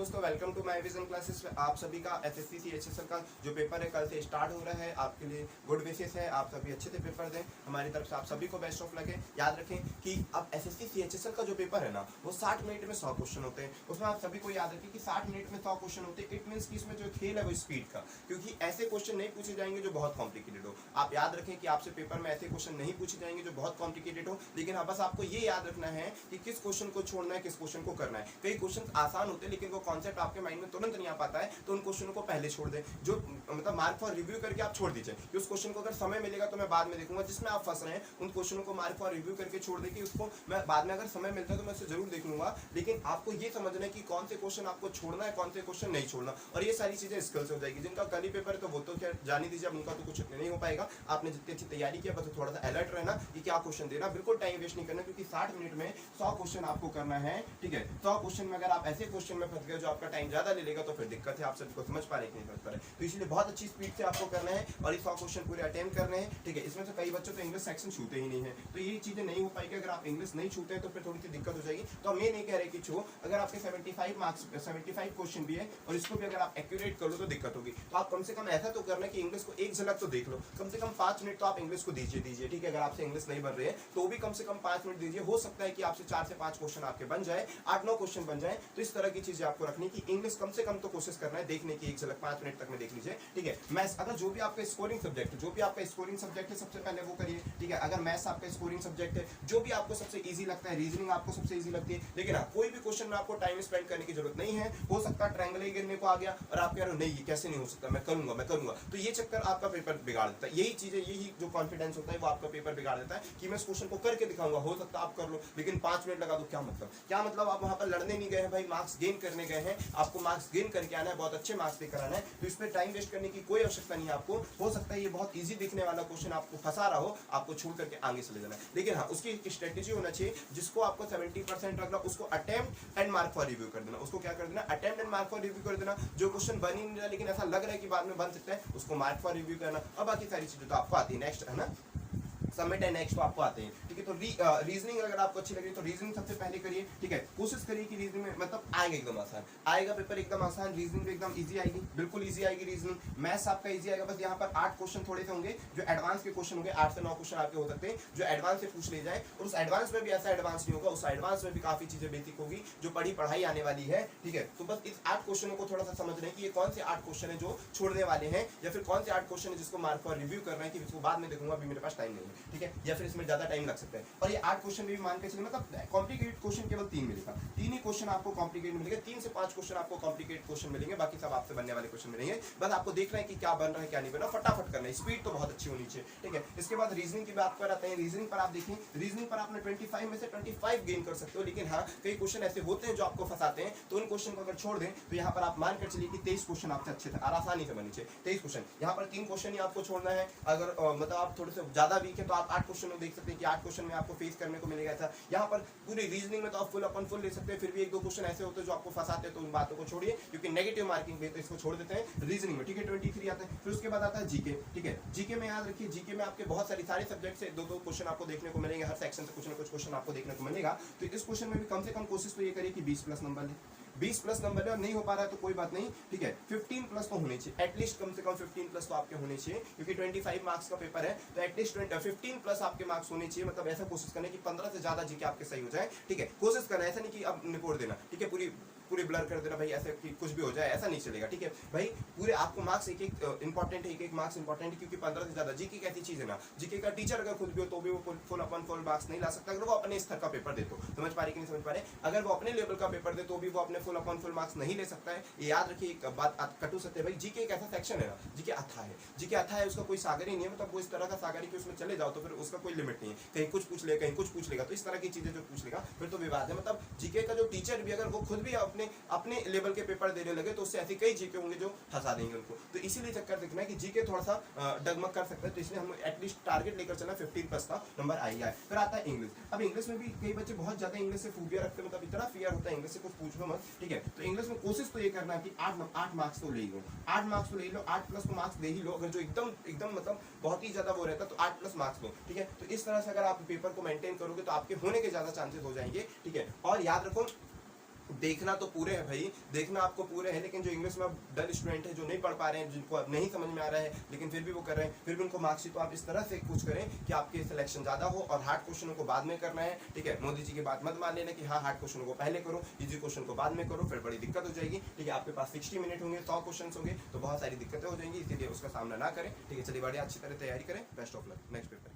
दोस्तों, welcome to my vision classes. आप सभी का एसएससी सीएचएसएल का जो पेपर है कल से स्टार्ट हो रहा है। आपके लिए गुड विशेस है, आप सभी अच्छे से पेपर दें। हमारी तरफ से आप सभी को बेस्ट ऑफ लक है। याद रखें कि अब एसएससी सीएचएसएल का जो पेपर है ना, वो 60 मिनट में 100 क्वेश्चन होते हैं। उसमें आप सभी को याद रखें कि 60 मिनट में 100 क्वेश्चन होते हैं। इट मीन्स कि इसमें जो खेल है वो स्पीड का, क्योंकि ऐसे क्वेश्चन नहीं पूछे जाएंगे जो बहुत कॉम्प्लिकेटेड हो। आप याद रखें कि आपसे पेपर में ऐसे क्वेश्चन नहीं पूछे जाएंगे जो बहुत कॉम्प्लिकेटेड हो, लेकिन हाँ बस आपको ये याद रखना है कि किस क्वेश्चन को छोड़ना है, किस क्वेश्चन को करना है। कई क्वेश्चन आसान होते हैं लेकिन वो कॉन्सेप्ट आपके माइंड में तुरंत नहीं आ पाता है, तो उन क्वेश्चनों को पहले छोड़ दें। जो मतलब मार्क फॉर रिव्यू करके आप छोड़ दीजिए कि उस क्वेश्चन को अगर समय मिलेगा तो मैं बाद में देखूंगा। जिसमें आप फंस रहे हैं उन क्वेश्चनों को मार्क फॉर रिव्यू करके छोड़ दें कि उसको मैं बाद में अगर समय मिलता है तो मैं उसे जरूर देख लूंगा। लेकिन आपको ये समझना है कि कौन से क्वेश्चन आपको छोड़ना है, कौन से क्वेश्चन नहीं छोड़ना, और ये सारी चीजें स्किल्स हो जाएगी। जिनका कल ही पेपर है तो वो तो क्या जान ही दीजिए, अब उनका तो कुछ नहीं हो पाएगा। आपने जितनी अच्छी तैयारी किया बस थोड़ा सा अलर्ट रहना कि क्या क्वेश्चन देना, बिल्कुल टाइम वेस्ट नहीं करना, क्योंकि 60 मिनट में 100 क्वेश्चन आपको करना है। ठीक है, 100 क्वेश्चन में अगर आप ऐसे क्वेश्चन में फंस गए जो आपका टाइम ज्यादा ले लेगा तो फिर दिक्कत है। आप सभी को समझ पा रहे हैं नहीं, तो इसलिए बहुत अच्छी स्पीड से आपको करना है और ये 100 क्वेश्चन पूरे अटेम्प्ट करने हैं। ठीक है, इसमें से कई बच्चों तो इंग्लिश सेक्शन छूते ही नहीं है, तो ये चीजें नहीं हो पाएगी। अगर आप इंग्लिश नहीं छूते हैं तो फिर थोड़ी सी दिक्कत हो जाएगी। तो हम ये नहीं कह रहे कि छो, अगर आपके 75 मार्क्स 75 क्वेश्चन भी है और इसको भी अगर आप एक्यूरेट कर लो तो दिक्कत होगी। तो आप कम से कम ऐसा तो करना कि इंग्लिश को एक झलक तो देख लो, कम से कम 5 मिनट तो आप इंग्लिश को दीजिए। ठीक है, अगर आपसे इंग्लिश नहीं बन रही है तो भी कम से कम 5 मिनट दीजिए। हो सकता है कि आपसे 4 से 5 क्वेश्चन आपके बन जाए, 8-9 क्वेश्चन बन जाए। तो इस तरह की चीजें आपको रखनी कि इंग्लिश कम से कम तो कोशिश करना है देखने की, एक झलक 5 मिनट तक में देख लीजिए। ठीक है, मैथ्स अगर जो भी आपका स्कोरिंग सब्जेक्ट है, जो भी आपका स्कोरिंग सब्जेक्ट है सबसे पहले वो करिए। ठीक है, अगर मैथ्स आपका स्कोरिंग सब्जेक्ट है, जो भी आपको सबसे इजी लगता है, रीजनिंग आपको सबसे इजी लगती है, लेकिन हाँ कोई भी क्वेश्चन में आपको टाइम स्पेंड करने की जरूरत नहीं है। हो सकता है ट्रायंगल ही गिरने को आ गया और आप कह रहे हो नहीं ये कैसे नहीं हो सकता, मैं करूंगा, तो ये चक्कर आपका पेपर बिगाड़ देता है। यही चीजें, यही जो कॉन्फिडेंस होता है वो आपका पेपर बिगाड़ देता है कि मैं इस क्वेश्चन को करके दिखाऊंगा। हो सकता है आप कर लो लेकिन 5 मिनट लगा दो, क्या मतलब आप वहां पर लड़ने नहीं गए हैं भाई, मार्क्स गेन करने गए हैं। आपको मार्क्स गेन करके आना है, बहुत अच्छे मार्क्स लेकर आना है, तो इसमें टाइम वेस्ट करने की कोई आवश्यकता नहीं है आपको। हो सकता है ये बहुत इजी दिखने वाला क्वेश्चन आपको फंसा रहा हो, आपको छोड़ करके आगे चले जाना है। लेकिन हाँ उसकी एक स्ट्रेटेजी होना चाहिए जिसको आपको 70% रखना, उसको attempt and mark for review कर देना। उसको क्या कर देना, attempt and mark for review कर देना। जो क्वेश्चन बन ही नहीं रहा लेकिन ऐसा लग रहा है कि बाद में बन सकता है, उसको मार्क फॉर रिव्यू करना। और बाकी सारी चीजें तो आपको आती है, नेक्स्ट है ना, सबमिट एंड नेक्स्ट आपको आते हैं। ठीक है, तो रीजनिंग अगर आपको अच्छी लगी तो रीजनिंग सबसे पहले करिए। ठीक है, कोशिश करिए कि रीजनिंग में मतलब आएगा एकदम आसान, आएगा पेपर एकदम आसान, रीजनिंग भी एकदम इजी आएगी, बिल्कुल इजी आएगी रीजनिंग। मैथ्स आपका इजी आएगा, बस यहाँ पर 8 क्वेश्चन थोड़े से होंगे जो एडवांस के क्वेश्चन होंगे। 8 से 9 क्वेश्चन आपके हो सकते हैं जो एडवांस से पूछ ले जाए, और उस एडवांस में भी ऐसा एडवांस नहीं होगा, उस एडवांस में भी काफी चीजें बेसिक होगी जो पढ़ाई आने वाली है। ठीक है, तो बस इस 8 क्वेश्चनों को थोड़ा सा समझ रहे हैं कि ये कौन से 8 क्वेश्चन है जो छोड़ने वाले हैं, या फिर कौन से 8 क्वेश्चन है जिसको मार्क फॉर रिव्यू करना है कि इसको बाद में देखूंगा, अभी मेरे पास टाइम नहीं है। ठीक है, या फिर इसमें ज्यादा टाइम लग सकता है। और ये 8 क्वेश्चन भी मान के चलिए, मतलब कॉम्प्लिकेटेड क्वेश्चन केवल 3 मिलेगा, 3 ही क्वेश्चन आपको कॉम्प्लिकेटेड मिलेंगे, 3 से 5 क्वेश्चन आपको कॉम्प्लिकेटेड क्वेश्चन मिलेंगे, बाकी सब आपसे बनने वाले क्वेश्चन मिलेंगे। बस आपको देखना है कि क्या बन रहा है क्या नहीं बन रहा, फटाफट करना है, स्पीड तो बहुत अच्छी होनी चाहिए। ठीक है, इसके बाद रीजनिंग की बात पर आते हैं। रीजनिंग पर आप देखिए, रीजनिंग पर आपने 25 में से 25 गेन कर सकते हो, लेकिन हाँ कई क्वेश्चन ऐसे होते हैं जो आपको फंसाते हैं, तो उन क्वेश्चन को अगर छोड़ दें तो यहाँ पर आप मान कर चलिए कि 23 क्वेश्चन आपसे अच्छे थे, आसानी से बनी चाहिए 23 क्वेश्चन। यहाँ पर 3 क्वेश्चन ही आपको छोड़ना है। अगर मतलब आप थोड़े से ज्यादा वीक है तो आप 8 क्वेश्चन देख सकते हैं कि 8 क्वेश्चन में आपको फेस करने को मिलेगा। ऐसा यहाँ पर पूरी रीजनिंग में तो आप फुल अपन फुल ले सकते हैं, फिर भी 1-2 क्वेश्चन ऐसे होते हैं जो आपको फंसाते हैं, तो उन बातों को छोड़िए क्योंकि नेगेटिव मार्किंग पे तो इसको छोड़ देते हैं रीजनिंग में। ठीक है, 23 आता है। फिर उसके बाद आता है जीके। ठीक है, जीके में याद रखिए, जीके में आपके बहुत सारे सब्जेक्ट से 2-2 क्वेश्चन आपको देखने को मिलेंगे, हर सेक्शन से कुछ ना कुछ क्वेश्चन आपको देखने को मिलेगा। तो इस क्वेश्चन में भी कम से कम कोशिश तो ये करिए कि 20+ नंबर ले, 20+ नंबर है, और नहीं हो पा रहा है तो कोई बात नहीं। ठीक है, 15+ तो होने चाहिए, एटलीस्ट कम से कम 15+ तो आपके होने चाहिए, क्योंकि 25 मार्क्स का पेपर है, तो एटलीस्ट 15+ आपके मार्क्स होने चाहिए। मतलब ऐसा कोशिश करने की 15 से ज्यादा जीके आपके सही हो जाए। ठीक है, कोशिश करना, ऐसा नहीं कि अब निपोड़ देना। ठीक है, पूरी ब्लर कर देना भाई, ऐसे कि कुछ भी हो जाए, ऐसा नहीं चलेगा। ठीक है भाई, पूरे आपको मार्क्स एक इंपॉर्टेंट है, एक मार्क्स इंपॉर्टेंट है, क्योंकि 15 से ज्यादा जीके कैसी चीज है ना, जीके का टीचर अगर खुद भी हो तो भी वो फुल मार्क्स नहीं ला सकता अगर वो अपने स्तर का पेपर दे तो। समझ पा रहे कि नहीं समझ पा रहे? अगर वो अपने लेवल का पेपर दे तो भी वो अपने फुल मार्क्स नहीं ले सकता है। ये याद रखिए, एक बात कटु सत्य है भाई, जीके एक ऐसा सेक्शन है ना, जीके अथा है, जीके अथा है, उसका कोई सागर ही नहीं है। मतलब वो इस तरह का सागर है कि उसमें चले जाओ तो फिर उसका कोई लिमिट नहीं है, कहीं कुछ पूछ लेगा, कहीं कुछ पूछ लेगा, तो इस तरह की चीजें जो पूछ लेगा फिर तो विवाद है। मतलब जीके का जो टीचर भी अगर वो खुद भी अपने लेवल के पेपर देने लगे तो उससे ऐसे कई जीके होंगे जो फंसा देंगे उनको। तो इसीलिए चक्कर देखना है कि जीके थोड़ा सा डगमग कर सकता है, तो इसलिए हम एटलीस्ट टारगेट लेकर चलना 15+ का नंबर आई है। फिर आता है इंग्लिश। अब इंग्लिश में भी कई बच्चे बहुत ज्यादा इंग्लिश से फोबिया रखते हैं, मतलब इतना फियर होता है इंग्लिश से, कुछ पूछो मत। ठीक है, तो इंग्लिश में कोशिश तो ये करना है कि 8 मार्क्स तो ले ही लो, 8 मार्क्स तो ले लो, 8+ तो मार्क्स ले ही लो। अगर जो एकदम मतलब बहुत ही ज्यादा वो रहता है तो 8+ मार्क्स लो। ठीक है, तो इस तरह से अगर आप पेपर को मेंटेन करोगे तो आपके होने के ज्यादा चांसेस हो जाएंगे। ठीक है, और याद रखो देखना तो पूरे है भाई, देखना आपको पूरे है, लेकिन जो इंग्लिश में डल स्टूडेंट है, जो नहीं पढ़ पा रहे हैं, जिनको अब नहीं समझ में आ रहा है लेकिन फिर भी वो कर रहे हैं, फिर भी उनको मार्कशीट तो आप इस तरह से कुछ करें कि आपके सिलेक्शन ज़्यादा हो, और हार्ड क्वेश्चनों को बाद में करना है, ठीक है। मोदी जी की बात मत मान लेना कि हाँ हार्ड क्वेश्चनों को पहले करो, इजी क्वेश्चन को बाद में करो, फिर बड़ी दिक्कत हो जाएगी, ठीक है। आपके पास 60 मिनट होंगे, 100 क्वेश्चन होंगे, तो बहुत सारी दिक्कतें हो जाएंगी, इसीलिए उसका सामना ना करें, ठीक है। चलिए बढ़िया, अच्छी तरह तैयारी करें, best of luck next paper.